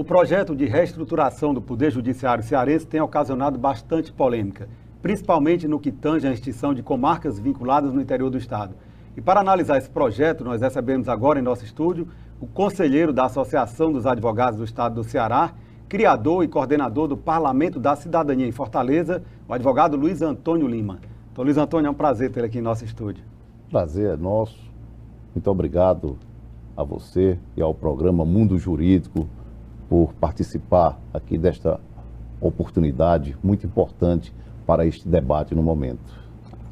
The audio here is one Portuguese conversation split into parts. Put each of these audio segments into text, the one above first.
O projeto de reestruturação do Poder Judiciário cearense tem ocasionado bastante polêmica, principalmente no que tange à extinção de comarcas vinculadas no interior do Estado. E para analisar esse projeto, nós recebemos agora em nosso estúdio o conselheiro da Associação dos Advogados do Estado do Ceará, criador e coordenador do Parlamento da Cidadania em Fortaleza, o advogado Luiz Antônio Lima. Então, Luiz Antônio, é um prazer ter aqui em nosso estúdio. Prazer é nosso. Muito obrigado a você e ao programa Mundo Jurídico por participar aqui desta oportunidade muito importante para este debate no momento.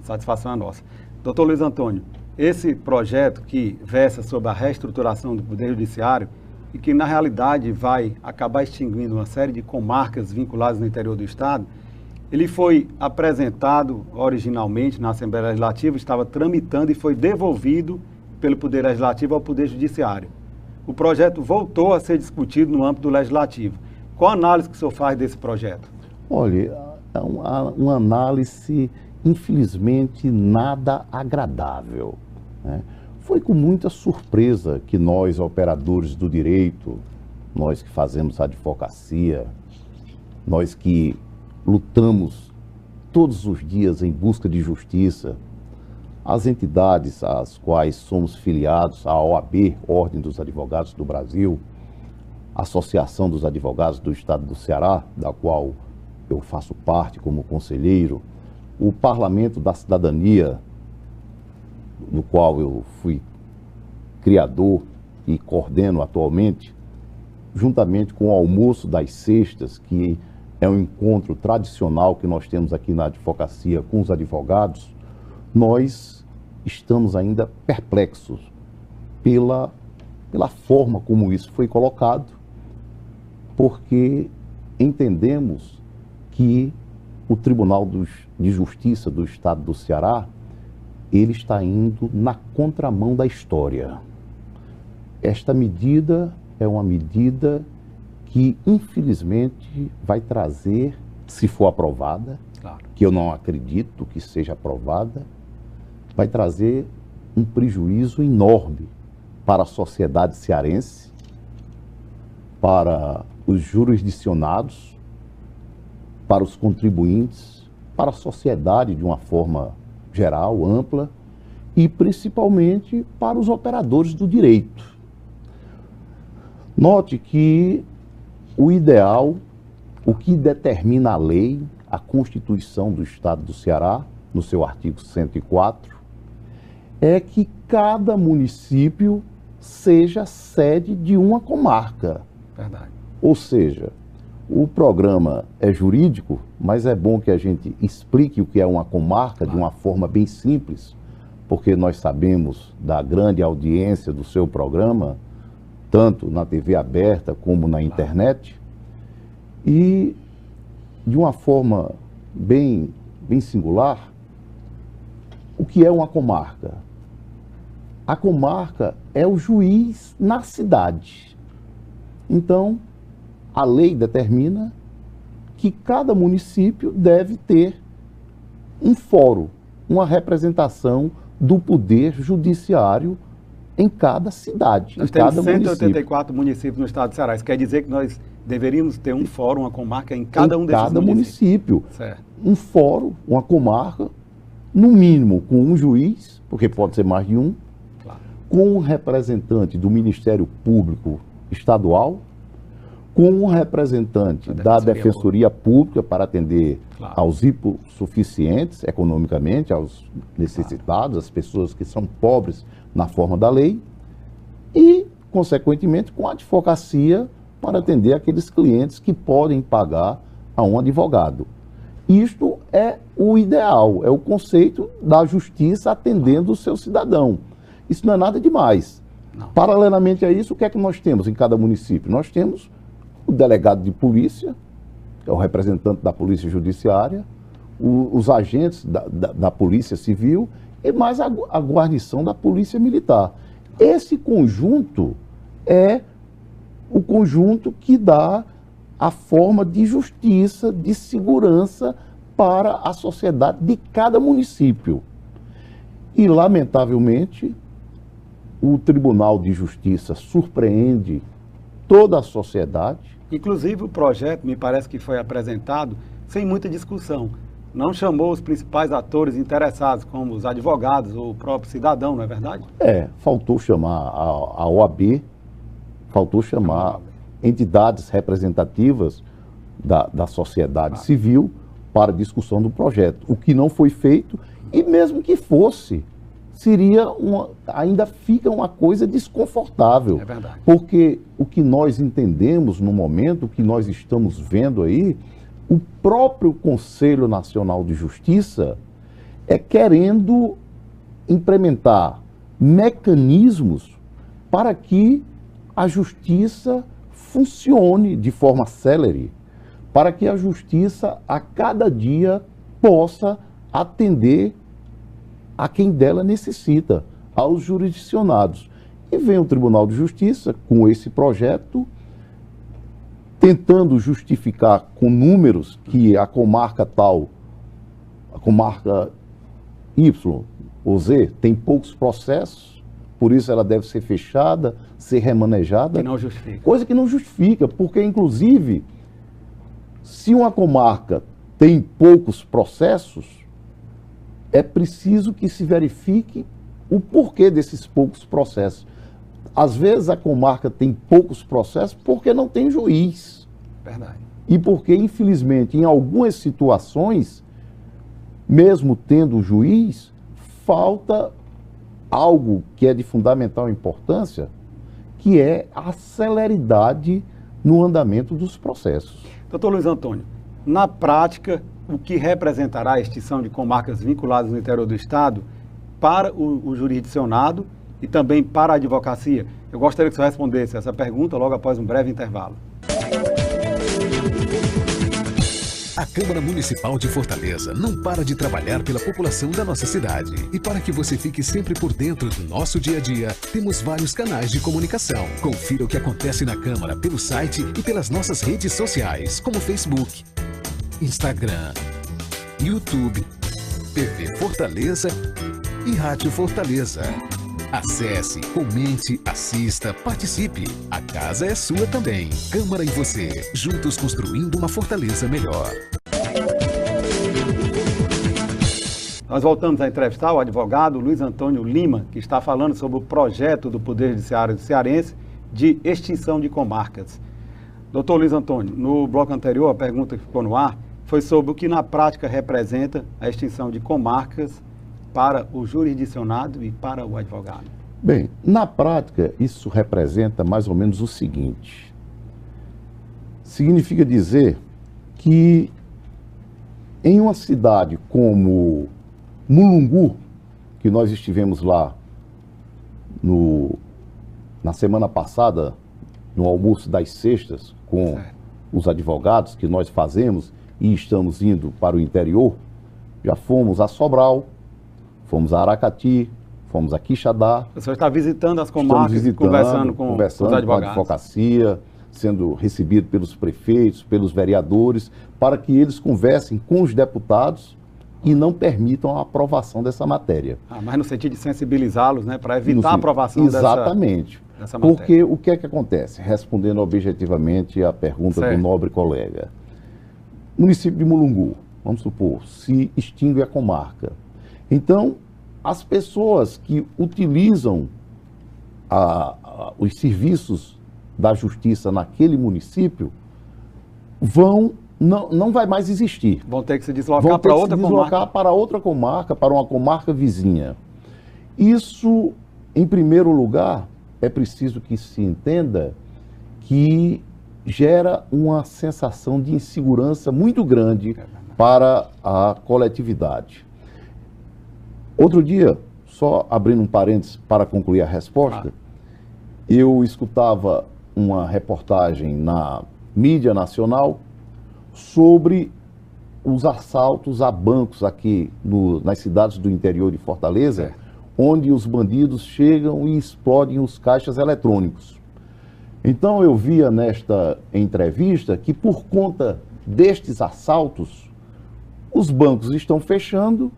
Satisfação é nossa. Doutor Luiz Antônio, esse projeto que versa sobre a reestruturação do Poder Judiciário e que, na realidade, vai acabar extinguindo uma série de comarcas vinculadas no interior do Estado, ele foi apresentado originalmente na Assembleia Legislativa, estava tramitando e foi devolvido pelo Poder Legislativo ao Poder Judiciário. O projeto voltou a ser discutido no âmbito do Legislativo. Qual a análise que o senhor faz desse projeto? Olha, é uma análise, infelizmente, nada agradável, né? Foi com muita surpresa que nós, operadores do direito, nós que fazemos advocacia, nós que lutamos todos os dias em busca de justiça, as entidades às quais somos filiados, a OAB, Ordem dos Advogados do Brasil, a Associação dos Advogados do Estado do Ceará, da qual eu faço parte como conselheiro, o Parlamento da Cidadania, do qual eu fui criador e coordeno atualmente, juntamente com o Almoço das Sextas, que é um encontro tradicional que nós temos aqui na advocacia com os advogados, nós estamos ainda perplexos pela forma como isso foi colocado, porque entendemos que o Tribunal de Justiça do Estado do Ceará, ele está indo na contramão da história. Esta medida é uma medida que, infelizmente, vai trazer, se for aprovada, Claro. que eu não acredito que seja aprovada, vai trazer um prejuízo enorme para a sociedade cearense, para os jurisdicionados, para os contribuintes, para a sociedade de uma forma geral, ampla, e principalmente para os operadores do direito. Note que o ideal, o que determina a lei, a Constituição do Estado do Ceará, no seu artigo 104, é que cada município seja sede de uma comarca. Verdade. Ou seja, o programa é jurídico, mas é bom que a gente explique o que é uma comarca de uma forma bem simples, porque nós sabemos da grande audiência do seu programa, tanto na TV aberta como na internet, e de uma forma bem singular, o que é uma comarca? A comarca é o juiz na cidade. Então, a lei determina que cada município deve ter um fórum, uma representação do poder judiciário em cada cidade, Nós em temos cada 184 municípios no estado do Ceará. Isso quer dizer que nós deveríamos ter um fórum, uma comarca em cada um desses município. Certo. Um fórum, uma comarca, no mínimo com um juiz, porque pode ser mais de um, Claro. com um representante do Ministério Público Estadual, com um representante da Defensoria Pública para atender Claro. aos hipossuficientes economicamente, aos necessitados, às pessoas que são pobres na forma da lei, e, consequentemente, com a advocacia para atender aqueles clientes que podem pagar a um advogado. Isto é o ideal, é o conceito da justiça atendendo o seu cidadão. Isso não é nada demais. Não. Paralelamente a isso, o que é que nós temos em cada município? Nós temos o delegado de polícia, que é o representante da polícia judiciária, os agentes da polícia civil e mais a guarnição da polícia militar. Esse conjunto é o conjunto que dá a forma de justiça, de segurança para a sociedade de cada município. E, lamentavelmente, o Tribunal de Justiça surpreende toda a sociedade Inclusive, o projeto, me parece que foi apresentado sem muita discussão. Não chamou os principais atores interessados, como os advogados ou o próprio cidadão, não é verdade? Faltou chamar a OAB, faltou chamar entidades representativas da sociedade civil para discussão do projeto, o que não foi feito, e mesmo que fosse, ainda fica uma coisa desconfortável. É verdade. Porque o que nós entendemos no momento, o que nós estamos vendo aí, o próprio Conselho Nacional de Justiça é querendo implementar mecanismos para que a justiça funcione de forma célere, para que a justiça a cada dia possa atender a quem dela necessita, aos jurisdicionados. E vem o Tribunal de Justiça com esse projeto, tentando justificar com números que a comarca tal, a comarca Y ou Z, tem poucos processos, por isso ela deve ser fechada, ser remanejada. Que não justifica. Coisa que não justifica, porque inclusive, se uma comarca tem poucos processos, é preciso que se verifique o porquê desses poucos processos. Às vezes a comarca tem poucos processos porque não tem juiz. Verdade. E porque, infelizmente, em algumas situações, mesmo tendo juiz, falta algo que é de fundamental importância, que é a celeridade no andamento dos processos. Doutor Luiz Antônio, na prática, o que representará a extinção de comarcas vinculadas no interior do Estado para o jurisdicionado e também para a advocacia? Eu gostaria que o senhor respondesse essa pergunta logo após um breve intervalo. A Câmara Municipal de Fortaleza não para de trabalhar pela população da nossa cidade. E para que você fique sempre por dentro do nosso dia a dia, temos vários canais de comunicação. Confira o que acontece na Câmara pelo site e pelas nossas redes sociais, como Facebook, Instagram, YouTube, TV Fortaleza e Rádio Fortaleza. Acesse, comente, assista, participe. A casa é sua também. Câmara e você, juntos construindo uma Fortaleza melhor. Nós voltamos a entrevistar o advogado Luiz Antônio Lima, que está falando sobre o projeto do Poder Judiciário cearense de extinção de comarcas. Doutor Luiz Antônio, no bloco anterior, a pergunta que ficou no ar foi sobre o que na prática representa a extinção de comarcas para o jurisdicionado e para o advogado. Bem, na prática, isso representa mais ou menos o seguinte. Significa dizer que em uma cidade como Mulungu, que nós estivemos lá na semana passada, no almoço das sextas, com os advogados que nós fazemos e estamos indo para o interior, já fomos a Sobral, fomos a Aracati, fomos a Quixadá. O senhor está visitando as comarcas, conversando com os advogados. Com a advocacia, sendo recebido pelos prefeitos, pelos vereadores, para que eles conversem com os deputados e não permitam a aprovação dessa matéria. Mas no sentido de sensibilizá-los, né, para evitar a aprovação exatamente. dessa matéria. Porque o que é que acontece? Respondendo objetivamente à pergunta do nobre colega. Município de Mulungu, vamos supor, se extingue a comarca. Então, as pessoas que utilizam os serviços da justiça naquele município não vai mais existir. Vão ter que se deslocar para outra comarca. Para outra comarca, para uma comarca vizinha. Isso, em primeiro lugar, é preciso que se entenda que gera uma sensação de insegurança muito grande para a coletividade. Outro dia, só abrindo um parênteses para concluir a resposta, eu escutava uma reportagem na mídia nacional sobre os assaltos a bancos aqui nas cidades do interior de Fortaleza, onde os bandidos chegam e explodem os caixas eletrônicos. Então eu via nesta entrevista que por conta destes assaltos, os bancos estão fechando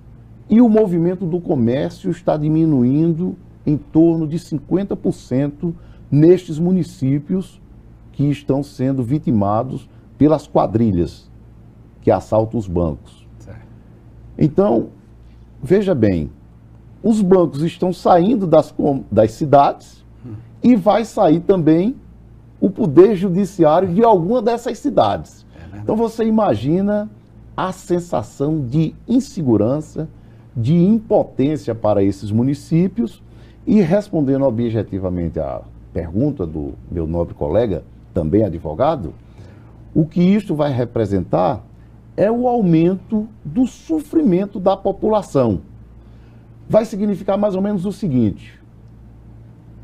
e o movimento do comércio está diminuindo em torno de 50% nestes municípios que estão sendo vitimados pelas quadrilhas que assaltam os bancos. Certo. Então, veja bem, os bancos estão saindo das cidades e vai sair também o poder judiciário de alguma dessas cidades. Então você imagina a sensação de insegurança, de impotência para esses municípios. E respondendo objetivamente à pergunta do meu nobre colega, também advogado, o que isto vai representar é o aumento do sofrimento da população. Vai significar mais ou menos o seguinte: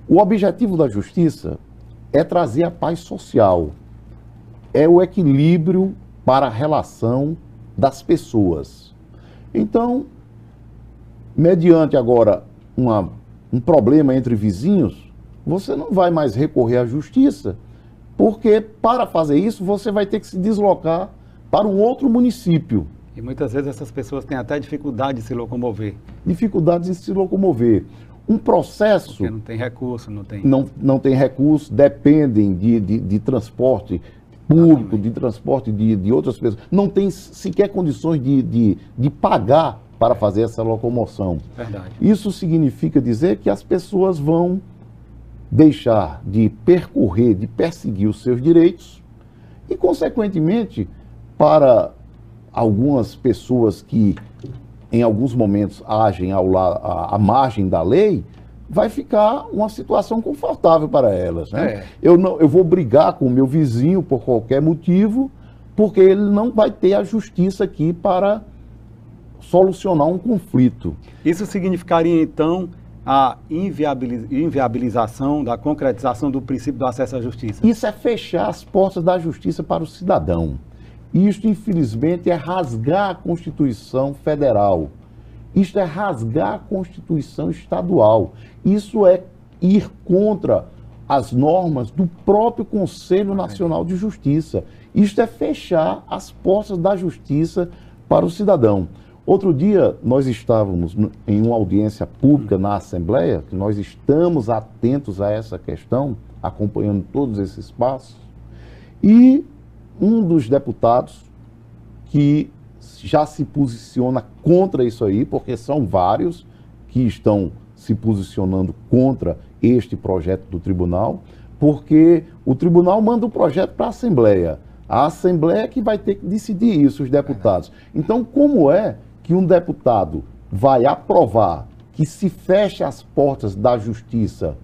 o objetivo da justiça é trazer a paz social, é o equilíbrio para a relação das pessoas. Então, mediante agora um problema entre vizinhos, você não vai mais recorrer à justiça, porque para fazer isso você vai ter que se deslocar para um outro município. E muitas vezes essas pessoas têm até dificuldade de se locomover. Dificuldades de se locomover. Um processo... Porque não tem recurso, não tem... Não tem recurso, dependem de transporte público, de transporte de outras pessoas. Não tem sequer condições de pagar para fazer essa locomoção. Verdade. Isso significa dizer que as pessoas vão deixar de percorrer, de perseguir os seus direitos e, consequentemente, para algumas pessoas que em alguns momentos agem à margem da lei, vai ficar uma situação confortável para elas, né? Eu vou brigar com o meu vizinho por qualquer motivo, porque ele não vai ter a justiça aqui para solucionar um conflito. Isso significaria, então, a inviabilização da concretização do princípio do acesso à justiça? Isso é fechar as portas da justiça para o cidadão. Isto, infelizmente, é rasgar a Constituição Federal. Isto é rasgar a Constituição Estadual. Isso é ir contra as normas do próprio Conselho Nacional de Justiça. Isto é fechar as portas da justiça para o cidadão. Outro dia, nós estávamos em uma audiência pública na Assembleia, que nós estamos atentos a essa questão, acompanhando todos esses passos, e um dos deputados que já se posiciona contra isso aí, porque são vários que estão se posicionando contra este projeto do tribunal, porque o tribunal manda o projeto para a Assembleia. A Assembleia é que vai ter que decidir isso, os deputados. Então, como é que um deputado vai aprovar que se feche as portas da justiça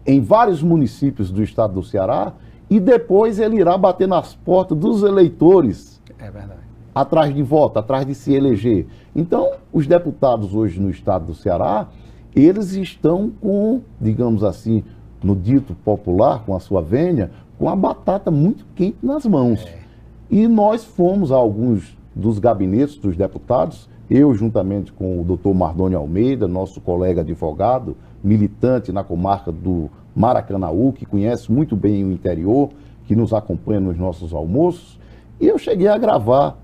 em vários municípios do estado do Ceará e depois ele irá bater nas portas dos eleitores? É verdade. Atrás de voto, atrás de se eleger. Então, os deputados hoje no estado do Ceará, eles estão com, digamos assim, no dito popular, com a sua vênia, com a batata muito quente nas mãos. E nós fomos a alguns dos gabinetes dos deputados, eu juntamente com o doutor Mardônio Almeida, nosso colega advogado, militante na comarca do Maracanaú, que conhece muito bem o interior, que nos acompanha nos nossos almoços, e eu cheguei a gravar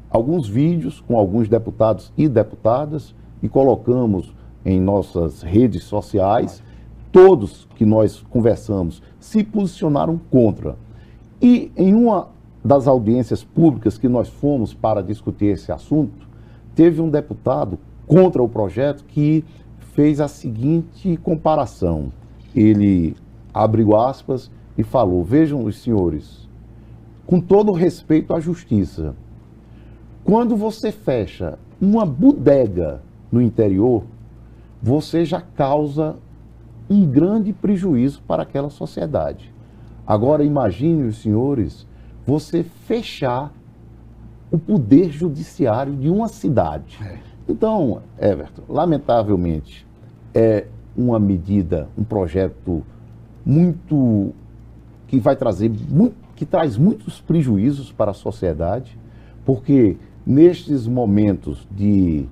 alguns vídeos com alguns deputados e deputadas e colocamos em nossas redes sociais. Todos que nós conversamos se posicionaram contra. E em uma das audiências públicas que nós fomos para discutir esse assunto, teve um deputado contra o projeto que fez a seguinte comparação. Ele abriu aspas e falou: vejam os senhores, com todo respeito à justiça, quando você fecha uma bodega no interior, você já causa um grande prejuízo para aquela sociedade. Agora imagine, os senhores, você fechar o poder judiciário de uma cidade. Então, Everton, lamentavelmente, é uma medida, um projeto muito que vai trazer que traz muitos prejuízos para a sociedade, porque nestes momentos de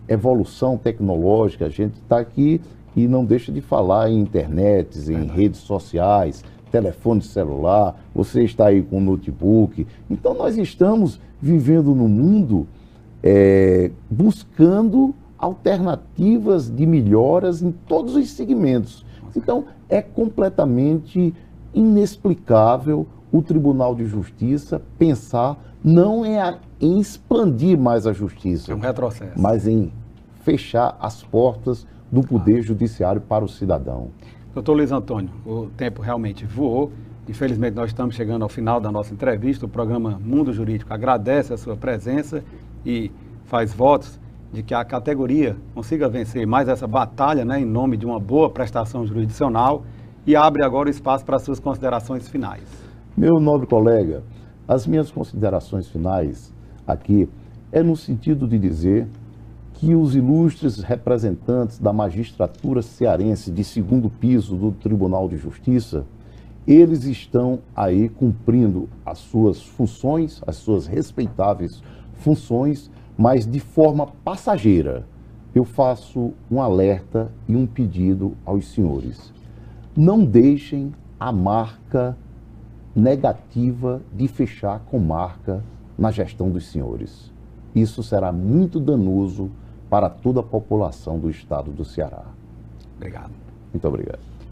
evolução tecnológica, a gente está aqui e não deixa de falar em internet, em redes sociais, telefone celular, você está aí com notebook. Então nós estamos vivendo num mundo buscando alternativas de melhoras em todos os segmentos. Então é completamente inexplicável o Tribunal de Justiça pensar não em expandir mais a justiça, É um retrocesso. mas em fechar as portas do Poder Judiciário para o cidadão. Doutor Luiz Antônio, o tempo realmente voou. Infelizmente, nós estamos chegando ao final da nossa entrevista. O programa Mundo Jurídico agradece a sua presença e faz votos de que a categoria consiga vencer mais essa batalha, né, em nome de uma boa prestação jurisdicional, e abre agora o espaço para as suas considerações finais. Meu nobre colega, as minhas considerações finais aqui é no sentido de dizer que os ilustres representantes da magistratura cearense de segundo piso do Tribunal de Justiça, eles estão aí cumprindo as suas funções, as suas respeitáveis funções, mas de forma passageira. Eu faço um alerta e um pedido aos senhores. Não deixem a marca negativa de fechar com marca na gestão dos senhores. Isso será muito danoso para toda a população do estado do Ceará. Obrigado. Muito obrigado.